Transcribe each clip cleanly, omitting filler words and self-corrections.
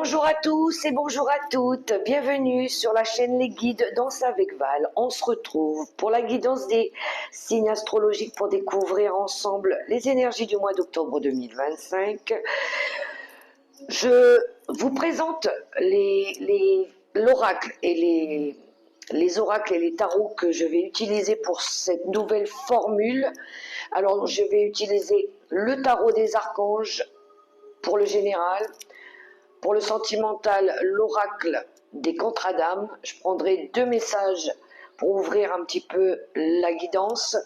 Bonjour à tous et bonjour à toutes, bienvenue sur la chaîne Les Guides Danse avec Val. On se retrouve pour la guidance des signes astrologiques pour découvrir ensemble les énergies du mois d'octobre 2025. Je vous présente l'oracle et les oracles et les tarots que je vais utiliser pour cette nouvelle formule. Alors je vais utiliser le tarot des archanges pour le général. Pour le sentimental, l'oracle des contrats d'âme. Je prendrai 2 messages pour ouvrir un petit peu la guidance.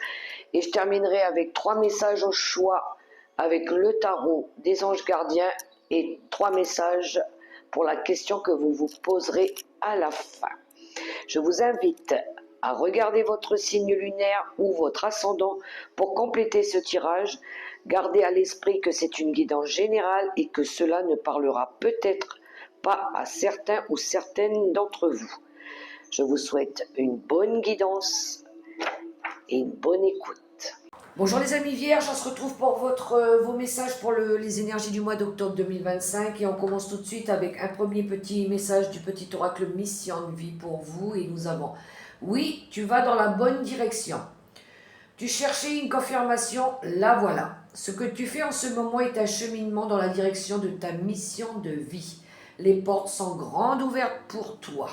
Et je terminerai avec 3 messages au choix avec le tarot des anges gardiens et 3 messages pour la question que vous vous poserez à la fin. Je vous invite à regarder votre signe lunaire ou votre ascendant pour compléter ce tirage. Gardez à l'esprit que c'est une guidance générale et que cela ne parlera peut-être pas à certains ou certaines d'entre vous. Je vous souhaite une bonne guidance et une bonne écoute. Bonjour les amis vierges, on se retrouve pour vos messages pour les énergies du mois d'octobre 2025 et on commence tout de suite avec un premier petit message du petit oracle Mission de vie pour vous et nous avons: oui, tu vas dans la bonne direction. Tu cherchais une confirmation, la voilà. Ce que tu fais en ce moment est un cheminement dans la direction de ta mission de vie. Les portes sont grandes ouvertes pour toi.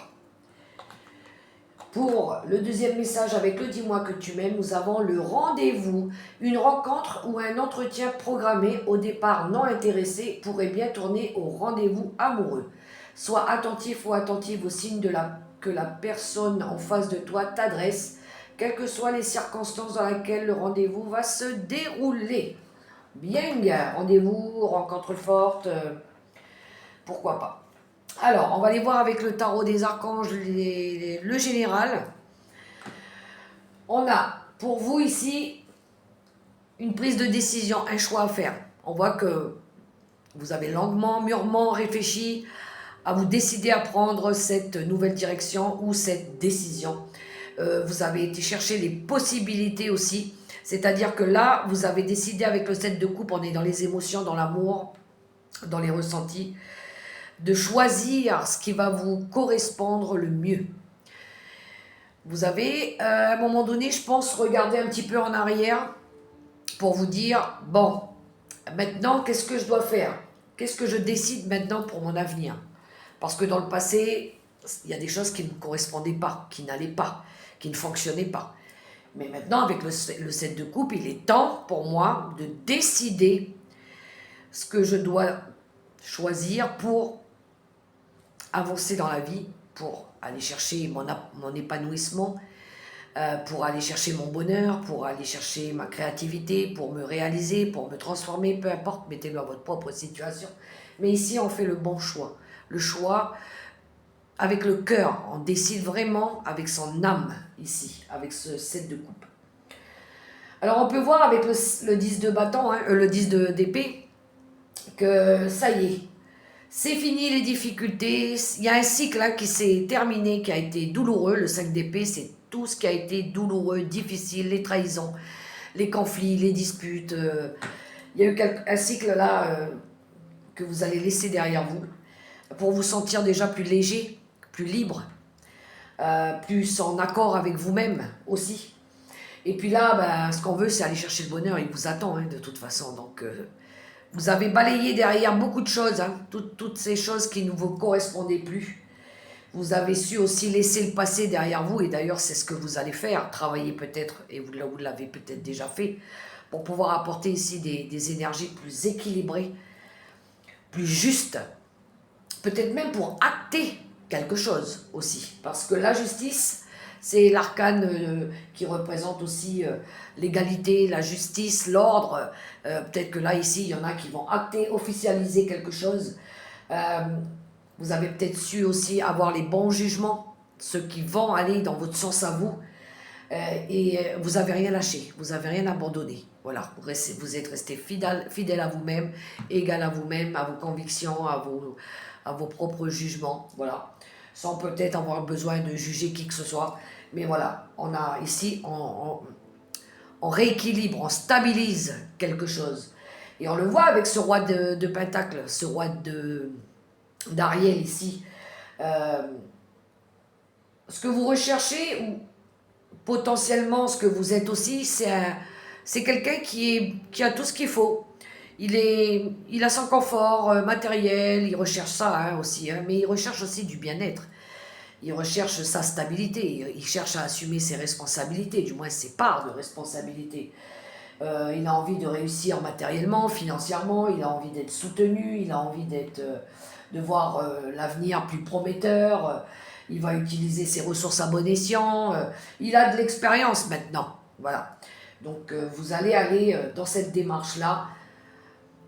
Pour le deuxième message avec le dis-moi que tu m'aimes, nous avons le rendez-vous. Une rencontre ou un entretien programmé au départ non intéressé pourrait bien tourner au rendez-vous amoureux. Sois attentif ou attentive aux signes que la personne en face de toi t'adresse, quelles que soient les circonstances dans lesquelles le rendez-vous va se dérouler. Bien, rendez-vous, rencontre forte, pourquoi pas. Alors, on va aller voir avec le tarot des archanges, le général. On a pour vous ici une prise de décision, un choix à faire. On voit que vous avez longuement, mûrement réfléchi à vous décider à prendre cette nouvelle direction ou cette décision. Vous avez été chercher les possibilités aussi. C'est-à-dire que là, vous avez décidé avec le 7 de coupe, on est dans les émotions, dans l'amour, dans les ressentis, de choisir ce qui va vous correspondre le mieux. Vous avez, à un moment donné, je pense, regardé un petit peu en arrière pour vous dire, bon, maintenant, qu'est-ce que je dois faire? Qu'est-ce que je décide maintenant pour mon avenir? Parce que dans le passé, il y a des choses qui ne correspondaient pas, qui n'allaient pas, qui ne fonctionnaient pas. Mais maintenant, avec le 7 de coupe, il est temps pour moi de décider ce que je dois choisir pour avancer dans la vie, pour aller chercher mon épanouissement, pour aller chercher mon bonheur, pour aller chercher ma créativité, pour me réaliser, pour me transformer, peu importe, mettez-le dans votre propre situation. Mais ici, on fait le bon choix. Le choix avec le cœur, on décide vraiment avec son âme ici, avec ce 7 de coupe. Alors on peut voir avec le 10 de bâton, le 10 d'épée, que ça y est, c'est fini les difficultés. Il y a un cycle qui s'est terminé, qui a été douloureux. Le 5 d'épée, c'est tout ce qui a été douloureux, difficile, les trahisons, les conflits, les disputes. Il y a eu un cycle là que vous allez laisser derrière vous pour vous sentir déjà plus léger, plus libre, plus en accord avec vous-même aussi. Et puis là, ce qu'on veut, c'est aller chercher le bonheur. Il vous attend de toute façon. Donc, vous avez balayé derrière beaucoup de choses, toutes ces choses qui ne vous correspondaient plus. Vous avez su aussi laisser le passé derrière vous. Et d'ailleurs, c'est ce que vous allez faire. Travailler peut-être, et vous l'avez peut-être déjà fait, pour pouvoir apporter ici des énergies plus équilibrées, plus justes. Peut-être même pour acter quelque chose aussi. Parce que la justice, c'est l'arcane qui représente aussi l'égalité, la justice, l'ordre. Peut-être que là, ici, il y en a qui vont acter, officialiser quelque chose. Vous avez peut-être su aussi avoir les bons jugements, ceux qui vont aller dans votre sens à vous. Et vous n'avez rien lâché, vous n'avez rien abandonné. Voilà, vous êtes resté fidèle à vous-même, égal à vous-même, à vos convictions, à vos propres jugements. Voilà, sans peut-être avoir besoin de juger qui que ce soit. Mais voilà, on a ici, on rééquilibre, on stabilise quelque chose. Et on le voit avec ce roi de Pentacle, ce roi de d'Ariel ici. Ce que vous recherchez, ou potentiellement ce que vous êtes aussi, c'est quelqu'un qui a tout ce qu'il faut. Il a son confort matériel, il recherche ça hein, aussi, hein, mais il recherche aussi du bien-être. Il recherche sa stabilité, il cherche à assumer ses responsabilités, du moins ses parts de responsabilité. Il a envie de réussir matériellement, financièrement, il a envie d'être soutenu, il a envie de voir l'avenir plus prometteur, il va utiliser ses ressources à bon escient, il a de l'expérience maintenant, voilà. Donc vous allez aller dans cette démarche-là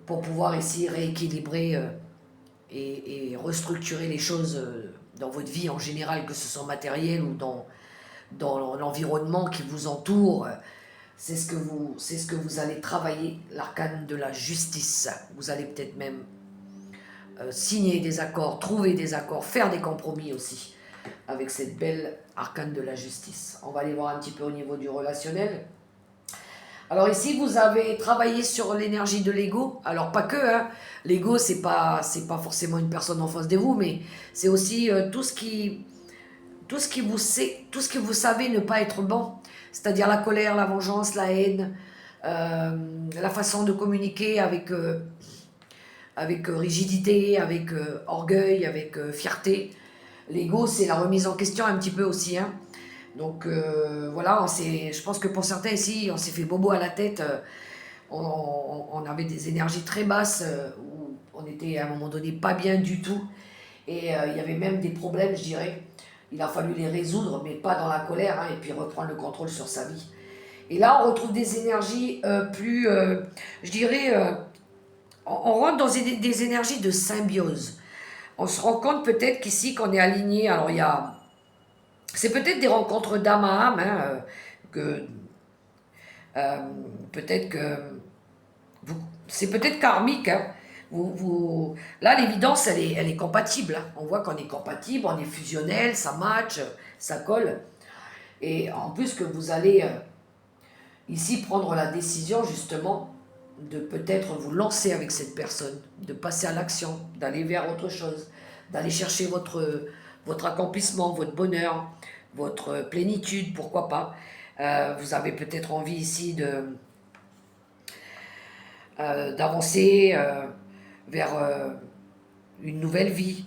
pour pouvoir essayer rééquilibrer et restructurer les choses dans votre vie en général, que ce soit matériel ou dans l'environnement qui vous entoure. C'est ce que vous allez travailler, l'arcane de la justice. Vous allez peut-être même signer des accords, trouver des accords, faire des compromis aussi avec cette belle arcane de la justice. On va aller voir un petit peu au niveau du relationnel. Alors ici, vous avez travaillé sur l'énergie de l'ego. Alors pas que, hein. L'ego, c'est pas forcément une personne en face de vous, mais c'est aussi tout ce que vous savez ne pas être bon. C'est-à-dire la colère, la vengeance, la haine, la façon de communiquer avec rigidité, avec orgueil, avec fierté. L'ego, c'est la remise en question un petit peu aussi, hein. Donc voilà, je pense que pour certains ici, on s'est fait bobo à la tête. On avait des énergies très basses où on était à un moment donné pas bien du tout. Et il y avait même des problèmes, je dirais. Il a fallu les résoudre, mais pas dans la colère, hein, et puis reprendre le contrôle sur sa vie. Et là, on retrouve des énergies plus, je dirais, on rentre dans des énergies de symbiose. On se rend compte peut-être qu'ici, qu'on est aligné. Alors, c'est peut-être des rencontres d'âme à âme, hein, peut-être que c'est peut-être karmique. Hein. Là, l'évidence, elle est compatible. Hein. On voit qu'on est compatible, on est fusionnel, ça match, ça colle. Et en plus que vous allez ici prendre la décision justement de peut-être vous lancer avec cette personne, de passer à l'action, d'aller vers autre chose, d'aller chercher votre accomplissement, votre bonheur, votre plénitude, pourquoi pas. Vous avez peut-être envie ici d'avancer vers une nouvelle vie.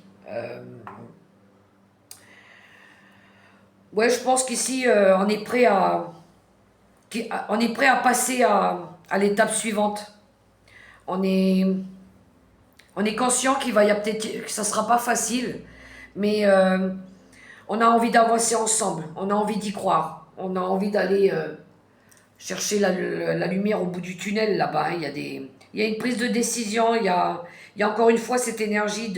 Ouais, je pense qu'ici, on est prêt à passer à l'étape suivante. On est conscient qu'il va y a peut-être que ça sera pas facile, mais on a envie d'avancer ensemble. On a envie d'y croire. On a envie d'aller chercher la lumière au bout du tunnel là-bas. Hein. Il y a une prise de décision. Il y a encore une fois cette énergie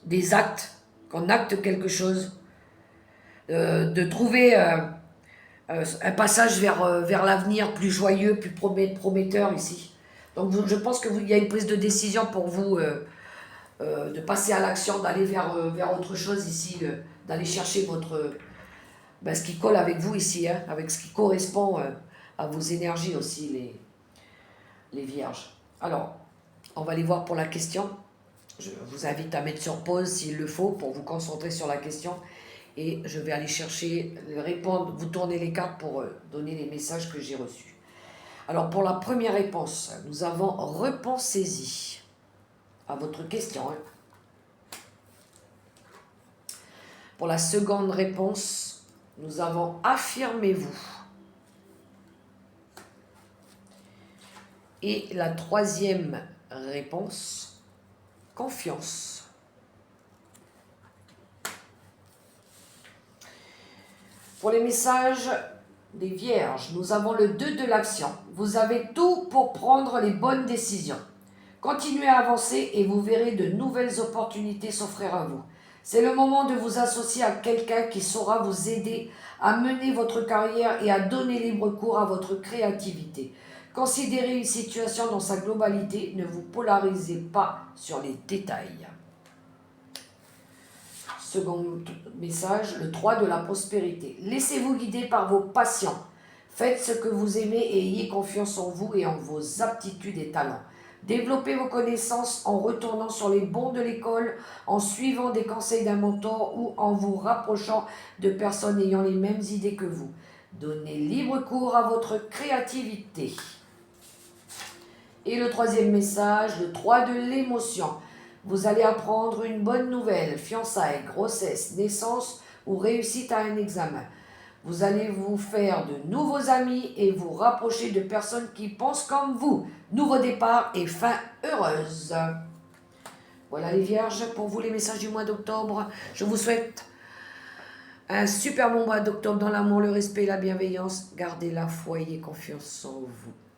des actes, qu'on acte quelque chose, de trouver un passage vers l'avenir plus joyeux, plus prometteur ici. Donc je pense qu'il y a une prise de décision pour vous de passer à l'action, d'aller vers autre chose ici, d'aller chercher ce qui colle avec vous ici, hein, avec ce qui correspond à vos énergies aussi, les vierges. Alors, on va aller voir pour la question. Je vous invite à mettre sur pause s'il le faut pour vous concentrer sur la question. Et je vais aller chercher, répondre, vous tourner les cartes pour donner les messages que j'ai reçus. Alors pour la première réponse, nous avons repensez-y à votre question. Hein. Pour la seconde réponse, nous avons affirmez-vous. Et la troisième réponse, confiance. Pour les messages des vierges, nous avons le 2 de l'action. Vous avez tout pour prendre les bonnes décisions. Continuez à avancer et vous verrez de nouvelles opportunités s'offrir à vous. C'est le moment de vous associer à quelqu'un qui saura vous aider à mener votre carrière et à donner libre cours à votre créativité. Considérez une situation dans sa globalité, ne vous polarisez pas sur les détails. Second message, le 3 de la prospérité. Laissez-vous guider par vos passions. Faites ce que vous aimez et ayez confiance en vous et en vos aptitudes et talents. Développez vos connaissances en retournant sur les bancs de l'école, en suivant des conseils d'un mentor ou en vous rapprochant de personnes ayant les mêmes idées que vous. Donnez libre cours à votre créativité. Et le troisième message, le 3 de l'émotion. Vous allez apprendre une bonne nouvelle, fiançailles, grossesse, naissance ou réussite à un examen. Vous allez vous faire de nouveaux amis et vous rapprocher de personnes qui pensent comme vous. Nouveau départ et fin heureuse. Voilà les vierges, pour vous les messages du mois d'octobre. Je vous souhaite un super bon mois d'octobre dans l'amour, le respect et la bienveillance. Gardez la foi et confiance en vous.